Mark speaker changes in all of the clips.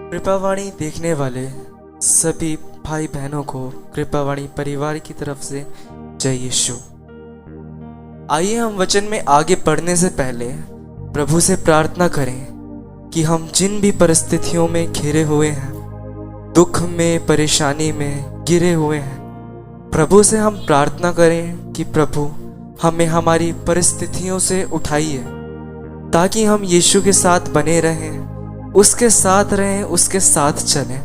Speaker 1: कृपावाणी देखने वाले सभी भाई बहनों को कृपावाणी परिवार की तरफ से जय यीशु। आइए हम वचन में आगे बढ़ने से पहले प्रभु से प्रार्थना करें कि हम जिन भी परिस्थितियों में घिरे हुए हैं, दुख में, परेशानी में घिरे हुए हैं, प्रभु से हम प्रार्थना करें कि प्रभु हमें हमारी परिस्थितियों से उठाइए ताकि हम यीशु के साथ बने रहें, उसके साथ रहें, उसके साथ चलें।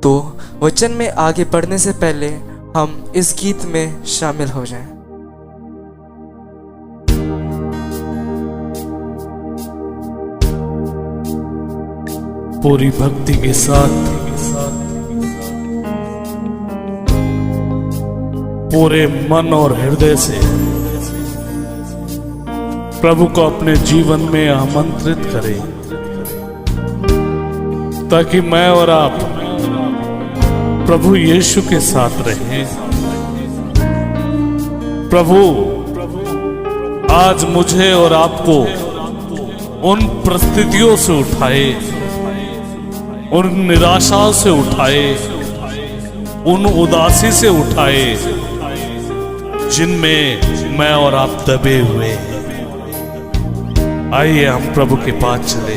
Speaker 1: तो वचन में आगे बढ़ने से पहले हम इस गीत में शामिल हो जाएं।
Speaker 2: पूरी भक्ति के साथ पूरे मन और हृदय से प्रभु को अपने जीवन में आमंत्रित करें ताकि मैं और आप प्रभु यीशु के साथ रहें। प्रभु आज मुझे और आपको उन परिस्थितियों से उठाए, उन निराशाओं से उठाए, उन उदासी से उठाए जिनमें मैं और आप दबे हुए हैं। आइए हम प्रभु के पास चले।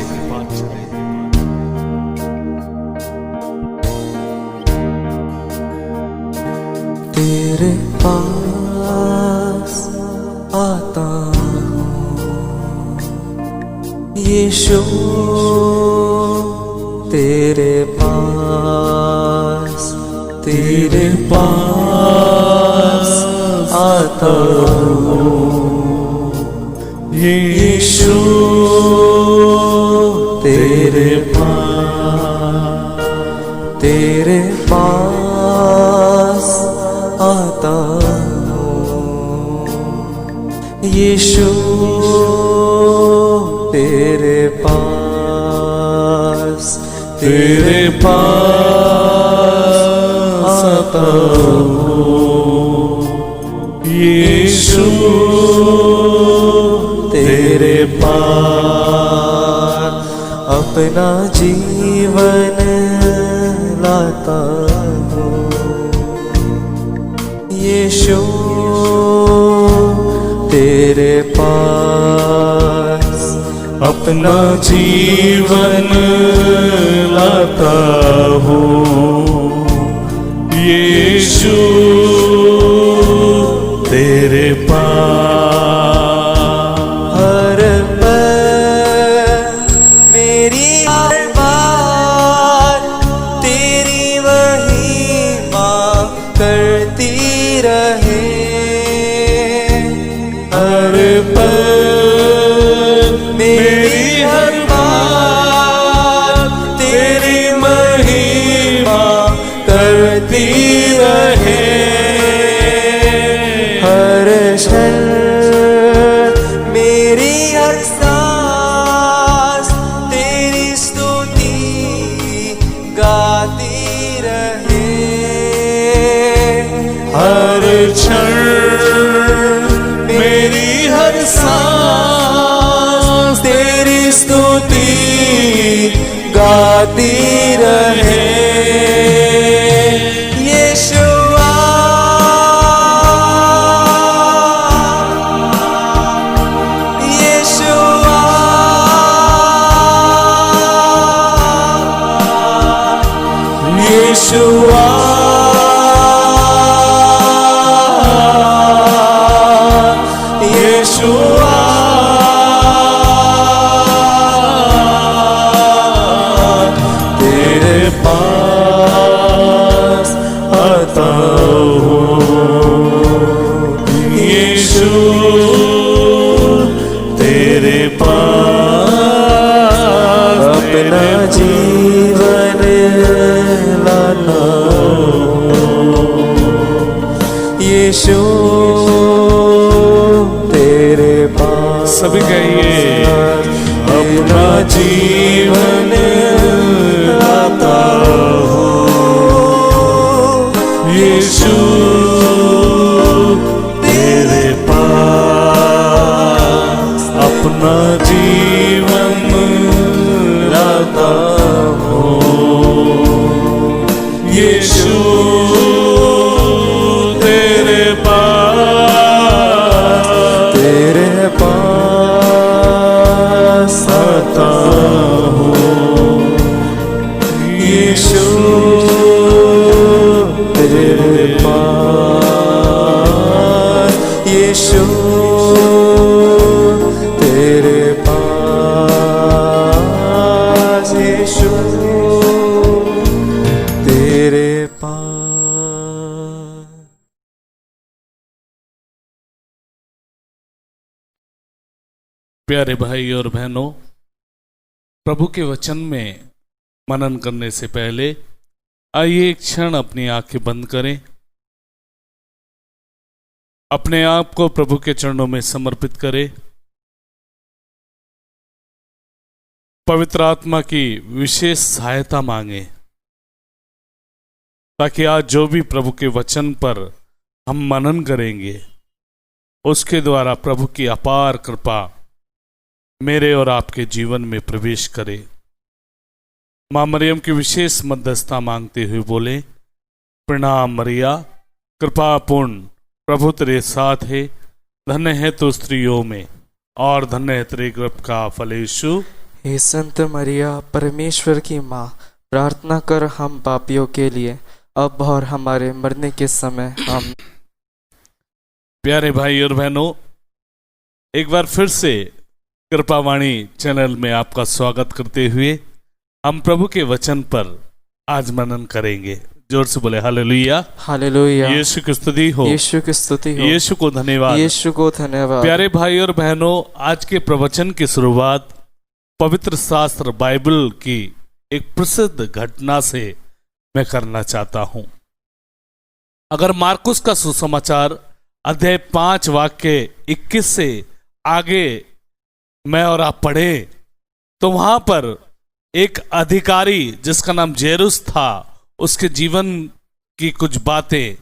Speaker 1: तेरे पास आता हूँ यीशु, तेरे पास आता हूँ यीशु, तेरे पास आता हूँ यीशु, तेरे पास आता हूँ
Speaker 2: यीशु,
Speaker 1: तेरे पास अपना जीवन लाता हूँ यीशु, तेरे पास
Speaker 2: अपना जीवन लाता हूँ यीशु, तेरे पास
Speaker 1: हर पल मेरी हर बात तेरी महिमा करती रहे,
Speaker 2: हर पल मेरी हर बात तेरी महिमा करती रहे,
Speaker 1: हर क्षण मेरी हर सांस तेरी स्तुति गाती रहे,
Speaker 2: हर क्षण मेरी हर सांस तेरी स्तुति गाती रहे। यीशुआ यीशुआ तेरे पास आता हूँ यीशु, तेरे पास
Speaker 1: अपना जीवन लाता यीशु, तेरे पास
Speaker 2: सभी कहिए अपना जीवन लाता हूँ यीशु, तेरे पास अपना जीवन लाता हूँ
Speaker 1: यीशु तेरे पास, यीशु तेरे पास, यीशु तेरे पास।
Speaker 2: प्यारे भाई और बहनों, प्रभु के वचन में मनन करने से पहले आइए एक क्षण अपनी आंखें बंद करें, अपने आप को प्रभु के चरणों में समर्पित करें, पवित्र आत्मा की विशेष सहायता मांगे, ताकि आज जो भी प्रभु के वचन पर हम मनन करेंगे उसके द्वारा प्रभु की अपार कृपा मेरे और आपके जीवन में प्रवेश करे। मां मरियम की विशेष मध्यस्थता मांगते हुए बोले, प्रणाम मरिया, कृपापूर्ण, प्रभु तेरे साथ है, धन्य है तो स्त्रियों में और धन्य है तेरे गर्भ का फल यीशु।
Speaker 1: हे संत मरिया, परमेश्वर की माँ, प्रार्थना कर हम पापियों के लिए, अब और हमारे मरने के समय हम।
Speaker 2: प्यारे भाई और बहनों, एक बार फिर से कृपावाणी चैनल में आपका स्वागत करते हुए हम प्रभु के वचन पर आज मनन करेंगे। जोर से बोले हालेलुया,
Speaker 1: हालेलुया।
Speaker 2: यीशु की स्तुति हो,
Speaker 1: यीशु की स्तुति हो,
Speaker 2: यीशु को धन्यवाद,
Speaker 1: यीशु को धन्यवाद।
Speaker 2: प्यारे भाई और बहनों, आज के प्रवचन की शुरुआत पवित्र शास्त्र बाइबल की एक प्रसिद्ध घटना से मैं करना चाहता हूं। अगर मार्कुस का सुसमाचार अध्याय 5 वाक्य 21 से आगे मैं और आप पढ़े तो वहां पर एक अधिकारी जिसका नाम जेरुस था, उसके जीवन की कुछ बातें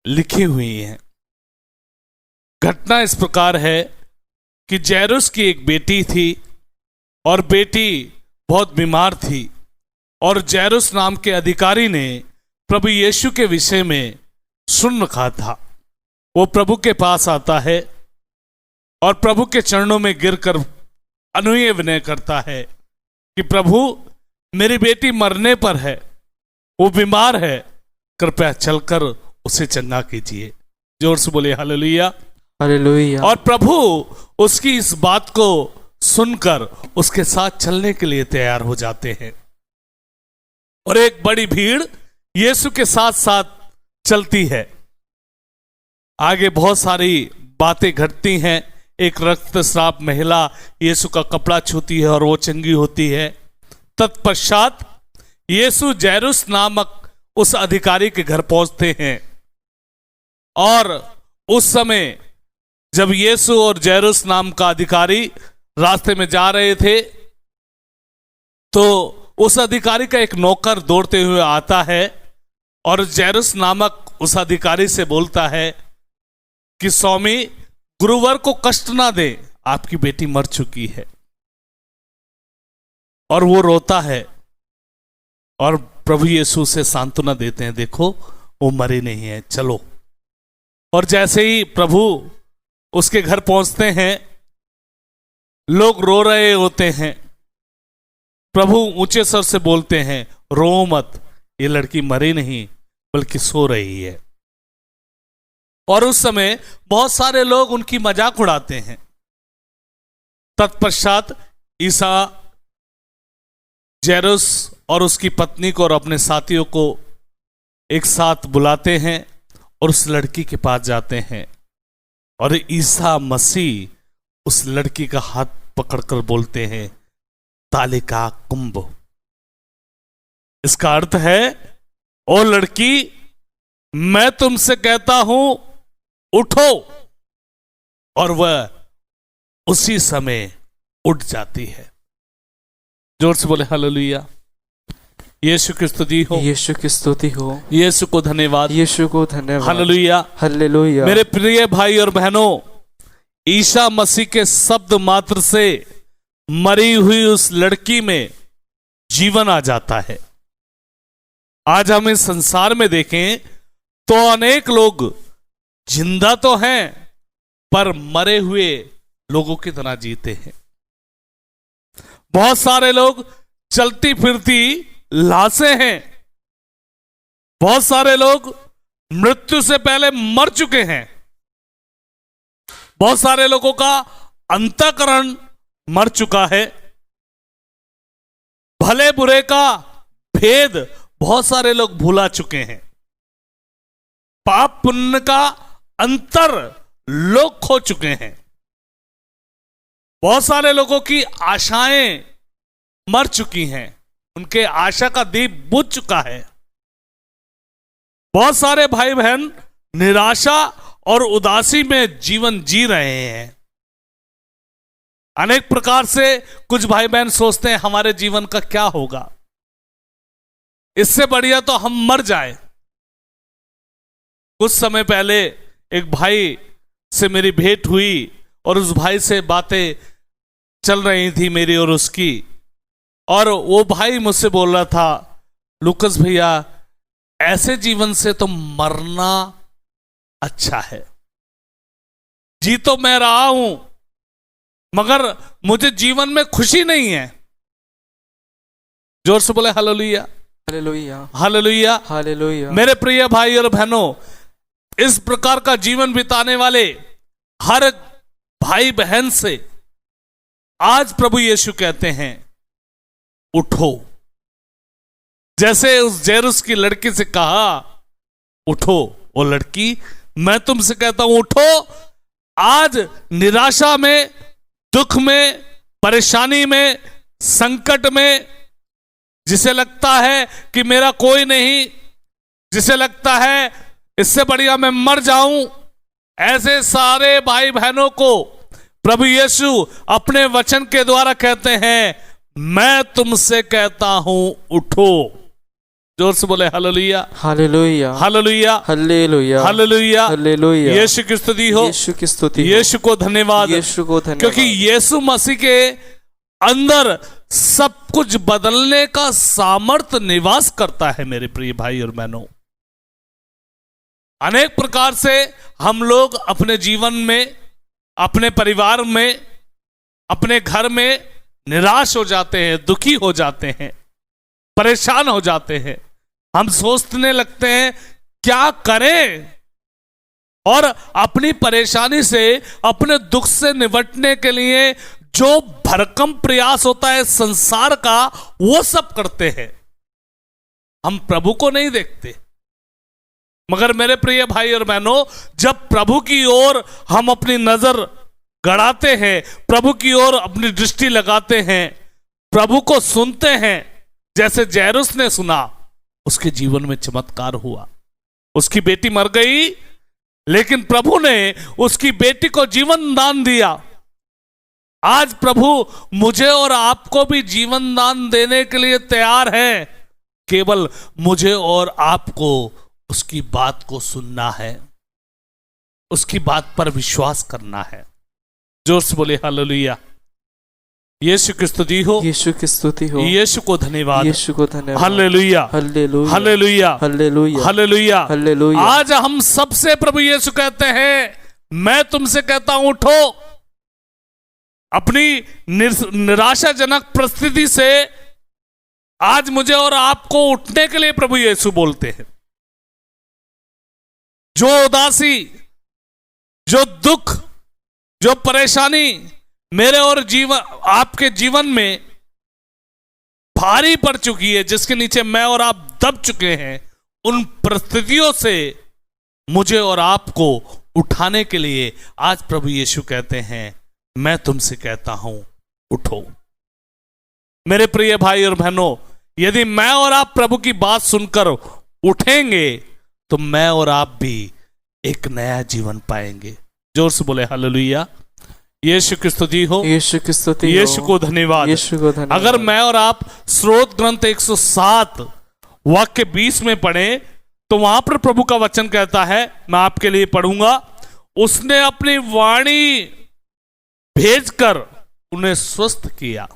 Speaker 2: लिखी हुई हैं। घटना इस प्रकार है कि जेरुस की एक बेटी थी और बेटी बहुत बीमार थी, और जेरुस नाम के अधिकारी ने प्रभु यीशु के विषय में सुन रखा था। वो प्रभु के पास आता है और प्रभु के चरणों में गिरकर अनुनय विनय करता है कि प्रभु, मेरी बेटी मरने पर है, वो बीमार है, कृपया चलकर उसे चंगा कीजिए। जोर से बोले हालेलुया,
Speaker 1: हालेलुया।
Speaker 2: और प्रभु उसकी इस बात को सुनकर उसके साथ चलने के लिए तैयार हो जाते हैं, और एक बड़ी भीड़ यीशु के साथ साथ चलती है। आगे बहुत सारी बातें घटती हैं। एक रक्तस्राव महिला यीशु का कपड़ा छूती है और वो चंगी होती है। तत्पश्चात यीशु जैरुस नामक उस अधिकारी के घर पहुंचते हैं, और उस समय जब यीशु और जैरुस नाम का अधिकारी रास्ते में जा रहे थे तो उस अधिकारी का एक नौकर दौड़ते हुए आता है और जैरुस नामक उस अधिकारी से बोलता है कि स्वामी, गुरुवर को कष्ट ना दे, आपकी बेटी मर चुकी है। और वो रोता है और प्रभु यीशु से सांत्वना देते हैं, देखो वो मरी नहीं है, चलो। और जैसे ही प्रभु उसके घर पहुंचते हैं, लोग रो रहे होते हैं। प्रभु ऊंचे स्वर से बोलते हैं, रो मत, ये लड़की मरी नहीं बल्कि सो रही है। और उस समय बहुत सारे लोग उनकी मजाक उड़ाते हैं। तत्पश्चात ईसा जैरुस और उसकी पत्नी को और अपने साथियों को एक साथ बुलाते हैं और उस लड़की के पास जाते हैं, और ईसा मसीह उस लड़की का हाथ पकड़कर बोलते हैं, तालिका कुंभ। इसका अर्थ है, ओ लड़की, मैं तुमसे कहता हूं उठो। और वह उसी समय उठ जाती है। जोर से बोले हालेलुया, यीशु की स्तुति हो,
Speaker 1: यीशु की स्तुति हो,
Speaker 2: यीशु को धन्यवाद,
Speaker 1: यीशु को धन्यवाद,
Speaker 2: हालेलुया,
Speaker 1: हालेलुया।
Speaker 2: मेरे प्रिय भाई और बहनों, ईसा मसीह के शब्द मात्र से मरी हुई उस लड़की में जीवन आ जाता है। आज हम इस संसार में देखें तो अनेक लोग जिंदा तो हैं पर मरे हुए लोगों की तरह जीते हैं। बहुत सारे लोग चलती फिरती लाशें हैं। बहुत सारे लोग मृत्यु से पहले मर चुके हैं। बहुत सारे लोगों का अंतःकरण मर चुका है। भले बुरे का भेद बहुत सारे लोग भुला चुके हैं। पाप पुण्य का अंतर लोग खो चुके हैं। बहुत सारे लोगों की आशाएं मर चुकी हैं। उनके आशा का दीप बुझ चुका है। बहुत सारे भाई बहन निराशा और उदासी में जीवन जी रहे हैं। अनेक प्रकार से कुछ भाई बहन सोचते हैं हमारे जीवन का क्या होगा, इससे बढ़िया तो हम मर जाए। कुछ समय पहले एक भाई से मेरी भेंट हुई और उस भाई से बातें चल रही थी मेरी और उसकी, और वो भाई मुझसे बोल रहा था, लुकस भैया ऐसे जीवन से तो मरना अच्छा है। जी तो मैं रहा हूं मगर मुझे जीवन में खुशी नहीं है। जोर से बोले हालेलुया,
Speaker 1: हालेलुया,
Speaker 2: हालेलुया,
Speaker 1: हालेलुया।
Speaker 2: मेरे प्रिय भाई और बहनों, इस प्रकार का जीवन बिताने वाले हर भाई बहन से आज प्रभु यीशु कहते हैं उठो। जैसे उस जैरुस की लड़की से कहा उठो, वो लड़की मैं तुमसे कहता हूं उठो। आज निराशा में, दुख में, परेशानी में, संकट में, जिसे लगता है कि मेरा कोई नहीं, जिसे लगता है इससे बढ़िया मैं मर जाऊं, ऐसे सारे भाई बहनों को प्रभु यीशु अपने वचन के द्वारा कहते हैं मैं तुमसे कहता हूं उठो। जोर से बोले hallelujah,
Speaker 1: hallelujah,
Speaker 2: hallelujah,
Speaker 1: hallelujah,
Speaker 2: hallelujah,
Speaker 1: hallelujah.
Speaker 2: Yeshu की स्तुति हो,
Speaker 1: यीशु की स्तुति हो,
Speaker 2: यीशु को धन्यवाद,
Speaker 1: यीशु को धन्यवाद।
Speaker 2: क्योंकि यीशु मसीह के अंदर सब कुछ बदलने का सामर्थ्य निवास करता है। मेरे प्रिय भाई और बहनों, अनेक प्रकार से हम लोग अपने जीवन में, अपने परिवार में, अपने घर में निराश हो जाते हैं, दुखी हो जाते हैं, परेशान हो जाते हैं। हम सोचने लगते हैं क्या करें, और अपनी परेशानी से, अपने दुख से निपटने के लिए जो भरकम प्रयास होता है संसार का, वो सब करते हैं। हम प्रभु को नहीं देखते। मगर मेरे प्रिय भाई और बहनों, जब प्रभु की ओर हम अपनी नजर गड़ाते हैं, प्रभु की ओर अपनी दृष्टि लगाते हैं, प्रभु को सुनते हैं, जैसे जैरुस ने सुना, उसके जीवन में चमत्कार हुआ। उसकी बेटी मर गई, लेकिन प्रभु ने उसकी बेटी को जीवन दान दिया। आज प्रभु मुझे और आपको भी जीवन दान देने के लिए तैयार है। केवल मुझे और आपको उसकी बात को सुनना है, उसकी बात पर विश्वास करना है। जोर से बोले हालेलुया। यीशु की स्तुति हो,
Speaker 1: यीशु की स्तुति हो,
Speaker 2: यीशु को धन्यवाद,
Speaker 1: यीशु को धन्यवाद।
Speaker 2: Hallelujah,
Speaker 1: hallelujah,
Speaker 2: hallelujah,
Speaker 1: hallelujah,
Speaker 2: hallelujah,
Speaker 1: hallelujah.
Speaker 2: आज हम सबसे प्रभु यीशु कहते हैं मैं तुमसे कहता हूं उठो। अपनी निराशाजनक परिस्थिति से आज मुझे और आपको उठने के लिए प्रभु यीशु बोलते हैं। जो उदासी, जो दुख, जो परेशानी मेरे और आपके जीवन में भारी पड़ चुकी है, जिसके नीचे मैं और आप दब चुके हैं, उन परिस्थितियों से मुझे और आपको उठाने के लिए आज प्रभु यीशु कहते हैं मैं तुमसे कहता हूं उठो। मेरे प्रिय भाई और बहनों, यदि मैं और आप प्रभु की बात सुनकर उठेंगे तो मैं और आप भी एक नया जीवन पाएंगे। जोर से बोले हालेलुया। यीशु की स्तुति हो,
Speaker 1: यीशु की स्तुति हो,
Speaker 2: यीशु को धन्यवाद,
Speaker 1: यीशु को धन्यवाद।
Speaker 2: अगर मैं और आप स्रोत ग्रंथ 107 वाक्य 20 में पढ़े तो वहां पर प्रभु का वचन कहता है, मैं आपके लिए पढ़ूंगा, उसने अपनी वाणी भेजकर उन्हें स्वस्थ किया।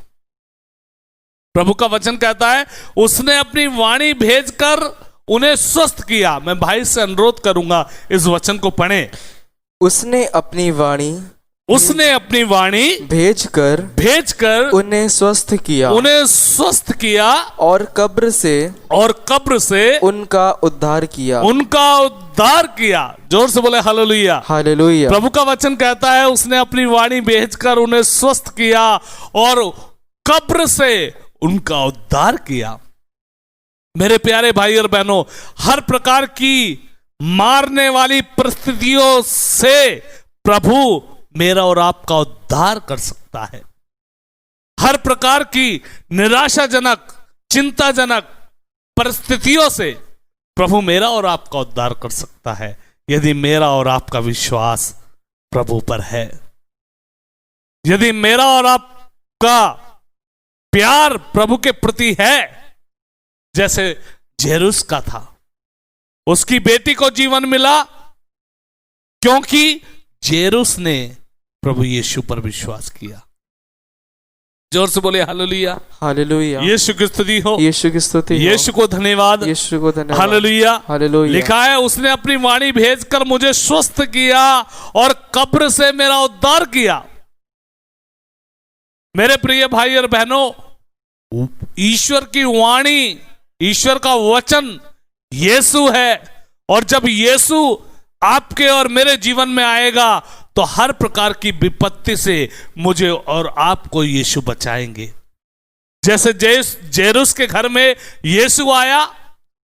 Speaker 2: प्रभु का वचन कहता है उसने अपनी वाणी भेजकर उन्हें स्वस्थ किया। मैं भाई से अनुरोध करूंगा इस वचन को पढ़ें।
Speaker 1: उसने अपनी वाणी
Speaker 2: उसने अपनी वाणी
Speaker 1: भेजकर उन्हें स्वस्थ किया और कब्र से उनका उद्धार किया।
Speaker 2: जोर से बोले हालेलुया।
Speaker 1: हालेलुया।
Speaker 2: प्रभु का वचन कहता है उसने अपनी वाणी भेजकर उन्हें स्वस्थ किया और कब्र से उनका उद्धार किया। मेरे प्यारे भाई और बहनों, हर प्रकार की मारने वाली परिस्थितियों से प्रभु मेरा और आपका उद्धार कर सकता है। हर प्रकार की निराशाजनक, चिंताजनक परिस्थितियों से प्रभु मेरा और आपका उद्धार कर सकता है, यदि मेरा और आपका विश्वास प्रभु पर है, यदि मेरा और आपका प्यार प्रभु के प्रति है। जैसे जेरुस का था, उसकी बेटी को जीवन मिला क्योंकि जेरुस ने प्रभु यीशु पर विश्वास किया। जोर से बोले हालेलुया।
Speaker 1: हालेलुया।
Speaker 2: यीशु की स्तुति हो।
Speaker 1: यीशु की स्तुति हो।
Speaker 2: यीशु को धन्यवाद।
Speaker 1: यीशु को धन्यवाद।
Speaker 2: हालेलुया।
Speaker 1: हालेलुया।
Speaker 2: लिखा है उसने अपनी वाणी भेजकर मुझे स्वस्थ किया और कब्र से मेरा उद्धार किया। मेरे प्रिय भाई और बहनों, ईश्वर की वाणी, ईश्वर का वचन यीशु है, और जब यीशु आपके और मेरे जीवन में आएगा तो हर प्रकार की विपत्ति से मुझे और आपको यीशु बचाएंगे। जैसे जेरुस के घर में यीशु आया,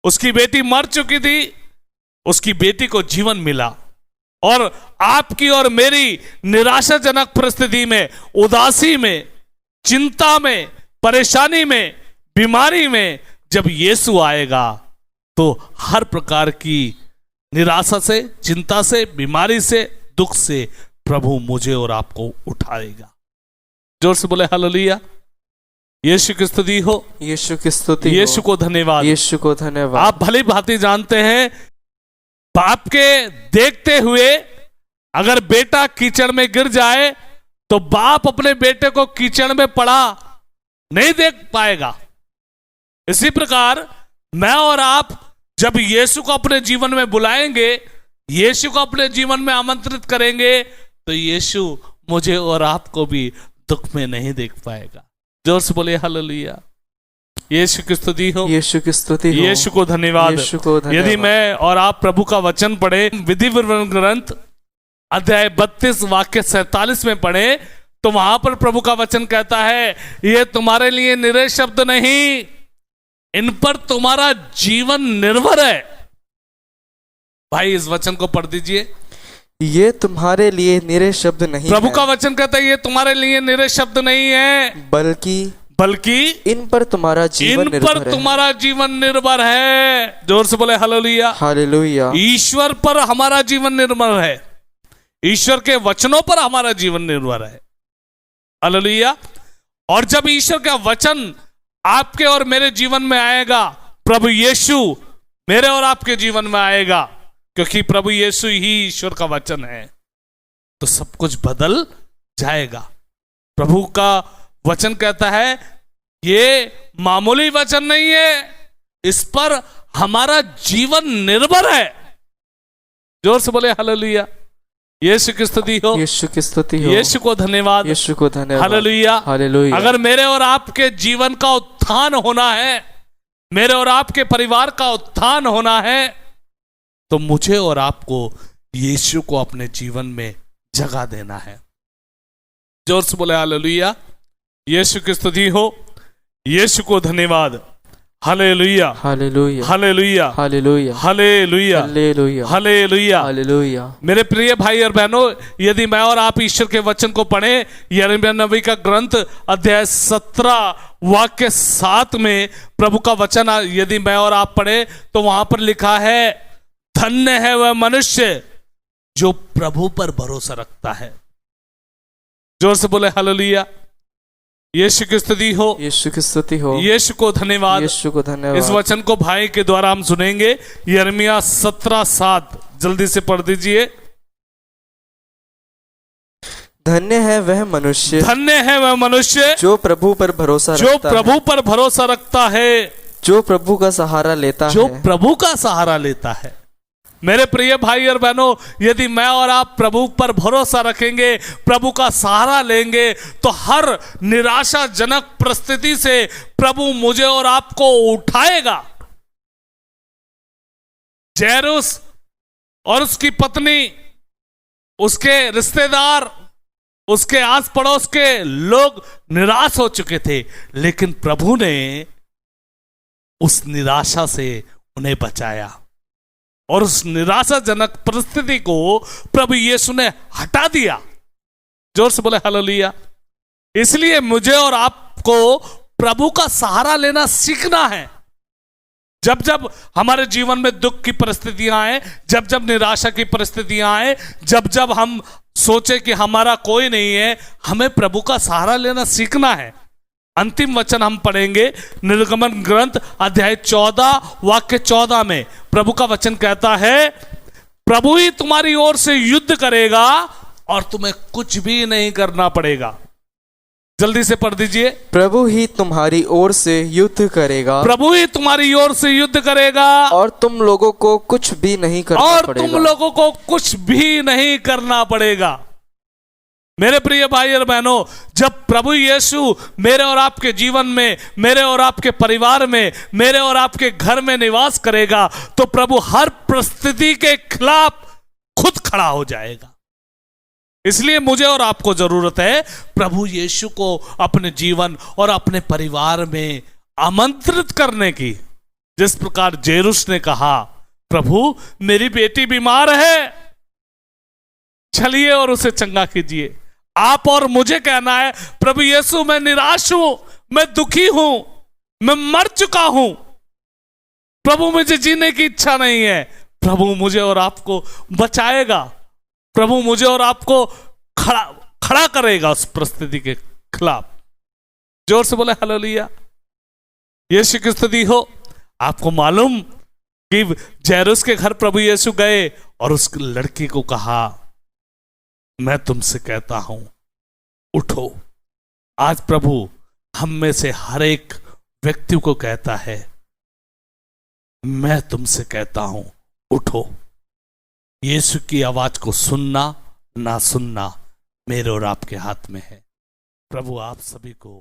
Speaker 2: उसकी बेटी मर चुकी थी, उसकी बेटी को जीवन मिला, और आपकी और मेरी निराशाजनक परिस्थिति में, उदासी में, चिंता में, परेशानी में, बीमारी में जब यीशु आएगा तो हर प्रकार की निराशा से, चिंता से, बीमारी से, दुख से प्रभु मुझे और आपको उठाएगा। जोर से बोले हालेलुया। यीशु की स्तुति हो।
Speaker 1: यीशु की स्तुति।
Speaker 2: यीशु को धन्यवाद।
Speaker 1: यीशु को धन्यवाद।
Speaker 2: आप भली भांति जानते हैं, बाप के देखते हुए अगर बेटा कीचड़ में गिर जाए तो बाप अपने बेटे को कीचड़ में पड़ा नहीं देख पाएगा। इसी प्रकार मैं और आप जब यीशु को अपने जीवन में बुलाएंगे, यीशु को अपने जीवन में आमंत्रित करेंगे, तो यीशु मुझे और आपको भी दुख में नहीं देख पाएगा। जोर से बोले हालेलुया। यीशु की स्तुति हो।
Speaker 1: यीशु की स्तुति हो।
Speaker 2: यीशु को धन्यवाद।
Speaker 1: यीशु को धन्यवाद।
Speaker 2: यदि मैं और आप प्रभु का वचन पढ़े, विधि विवरण ग्रंथ अध्याय 32 वाक्य 47 में पढ़े, तो वहां पर प्रभु का वचन कहता है, ये तुम्हारे लिए निरे शब्द नहीं, इन पर तुम्हारा जीवन निर्भर है। भाई इस वचन को पढ़ दीजिए।
Speaker 1: ये तुम्हारे लिए निरे शब्द नहीं,
Speaker 2: प्रभु का वचन कहता है ये तुम्हारे लिए निरे शब्द नहीं है, बल्कि
Speaker 1: इन पर तुम्हारा
Speaker 2: जीवन निर्भर है। जोर से बोले हालेलुया।
Speaker 1: हालेलुया।
Speaker 2: ईश्वर पर हमारा जीवन निर्भर है, ईश्वर के वचनों पर हमारा जीवन निर्भर है। हालेलुया। और जब ईश्वर का वचन आपके और मेरे जीवन में आएगा, प्रभु यीशु मेरे और आपके जीवन में आएगा, क्योंकि प्रभु यीशु ही ईश्वर का वचन है, तो सब कुछ बदल जाएगा। प्रभु का वचन कहता है ये मामूली वचन नहीं है, इस पर हमारा जीवन निर्भर है। जोर से बोले हालेलुया। यीशु की स्तुति हो।
Speaker 1: यीशु की स्तुति हो।
Speaker 2: यीशु को धन्यवाद।
Speaker 1: यीशु को धन्यवाद।
Speaker 2: हालेलुया।
Speaker 1: हालेलुया।
Speaker 2: अगर मेरे और आपके जीवन का उत्थान होना है, मेरे और आपके परिवार का उत्थान होना है, तो मुझे और आपको यीशु को अपने जीवन में जगह देना है। जोर से बोले हालेलुया। यीशु की स्तुति हो। यीशु को धन्यवाद। Hallelujah.
Speaker 1: Hallelujah.
Speaker 2: Hallelujah.
Speaker 1: Hallelujah.
Speaker 2: Hallelujah.
Speaker 1: Hallelujah.
Speaker 2: Hallelujah.
Speaker 1: Hallelujah.
Speaker 2: मेरे प्रिय भाई और बहनों, यदि मैं और आप ईश्वर के वचन को पढ़ें, यिर्मयाह नबी का ग्रंथ अध्याय 17 वाक्य 7 में प्रभु का वचन यदि मैं और आप पढ़े, तो वहां पर लिखा है, धन्य है वह मनुष्य जो प्रभु पर भरोसा रखता है। जोर से बोले हालेलुया। यीशु की स्तुति हो।
Speaker 1: यीशु की स्तुति हो।
Speaker 2: यीशु को धन्यवाद।
Speaker 1: यीशु को धन्यवाद।
Speaker 2: इस वचन को भाई के द्वारा हम सुनेंगे। यिर्मयाह 17:7 जल्दी से पढ़ दीजिए।
Speaker 1: धन्य है वह मनुष्य,
Speaker 2: धन्य है वह मनुष्य
Speaker 1: जो प्रभु पर भरोसा
Speaker 2: रखता है,
Speaker 1: जो प्रभु का सहारा लेता है,
Speaker 2: जो प्रभु का सहारा लेता है। मेरे प्रिय भाई और बहनों, यदि मैं और आप प्रभु पर भरोसा रखेंगे, प्रभु का सहारा लेंगे, तो हर निराशाजनक परिस्थिति से प्रभु मुझे और आपको उठाएगा। जैरुस और उसकी पत्नी, उसके रिश्तेदार, उसके आस पड़ोस के लोग निराश हो चुके थे, लेकिन प्रभु ने उस निराशा से उन्हें बचाया और उस निराशाजनक परिस्थिति को प्रभु यीशु ने हटा दिया। जोर से बोले हालेलुया। इसलिए मुझे और आपको प्रभु का सहारा लेना सीखना है। जब जब हमारे जीवन में दुख की परिस्थितियां आए, जब जब निराशा की परिस्थितियां आए, जब जब हम सोचे कि हमारा कोई नहीं है, हमें प्रभु का सहारा लेना सीखना है। अंतिम वचन हम पढ़ेंगे निर्गमन ग्रंथ अध्याय 14 वाक्य 14 में। प्रभु का वचन कहता है, प्रभु ही तुम्हारी ओर से युद्ध करेगा और तुम्हें कुछ भी नहीं करना पड़ेगा। जल्दी से पढ़ दीजिए।
Speaker 1: प्रभु ही तुम्हारी ओर से युद्ध करेगा,
Speaker 2: प्रभु ही तुम्हारी ओर से युद्ध करेगा
Speaker 1: और तुम लोगों को कुछ भी नहीं करना पड़ेगा।
Speaker 2: तुम लोगों को कुछ भी नहीं करना पड़ेगा। मेरे प्रिय भाई और बहनों, जब प्रभु यीशु मेरे और आपके जीवन में, मेरे और आपके परिवार में, मेरे और आपके घर में निवास करेगा, तो प्रभु हर परिस्थिति के खिलाफ खुद खड़ा हो जाएगा। इसलिए मुझे और आपको जरूरत है प्रभु यीशु को अपने जीवन और अपने परिवार में आमंत्रित करने की। जिस प्रकार जैरुस ने कहा, प्रभु मेरी बेटी बीमार है, चलिए और उसे चंगा कीजिए। आप और मुझे कहना है, प्रभु यीशु मैं निराश हूं, मैं दुखी हूं, मैं मर चुका हूं, प्रभु मुझे जीने की इच्छा नहीं है। प्रभु मुझे और आपको बचाएगा, प्रभु मुझे और आपको खड़ा करेगा उस परिस्थिति के खिलाफ। जोर से बोले हालेलुया। यीशु की स्तुति हो। आपको मालूम कि जैरुस के घर प्रभु यीशु गए और उस लड़की को कहा, मैं तुमसे कहता हूं उठो। आज प्रभु हम में से हर एक व्यक्ति को कहता है, मैं तुमसे कहता हूं उठो। यीशु की आवाज को सुनना ना सुनना मेरे और आपके हाथ में है। प्रभु आप सभी को